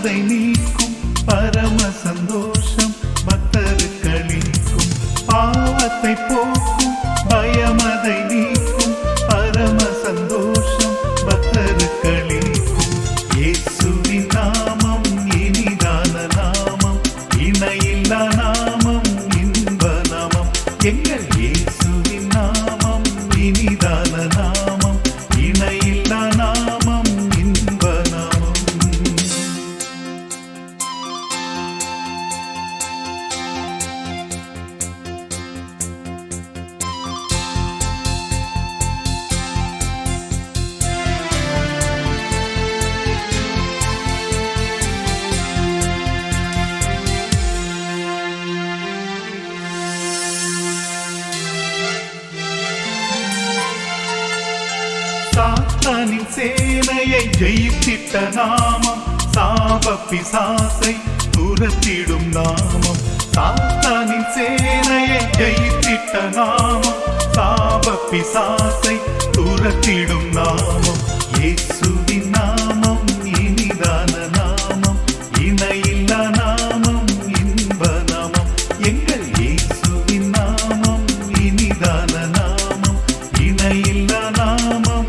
பயமதை நீக்கும் பரம சந்தோஷம் பக்தருக்களிக்கும். பாவத்தை போக்கும் பயமதை நீக்கும் பரம சந்தோஷம் பக்தருக்களிக்கும். இயேசுவின் நாமம் இனிதான நாமம், இணையில்லா நாமம், இன்ப நாமம். எங்கள் இயேசுவின் நாமம் இனிதான நாமம், இணையில்லா நாமம், இன்ப நாமம். சாத்தானின் சேனையை ஜெயித்திட்ட நாமம், சாப பிசாசை துரத்திடும் நாமம். சாத்தானின் சேனையை ஜெயித்திட்ட நாமம், சாப பிசாசை துரத்திடும் நாமம். இயேசுவின் நாமம் இனிதான நாமம், இணையில்லா நாமம், இன்ப நாமம். எங்கள் இயேசுவின் நாமம் இனிதான நாமம், இணையில்லா நாமம்,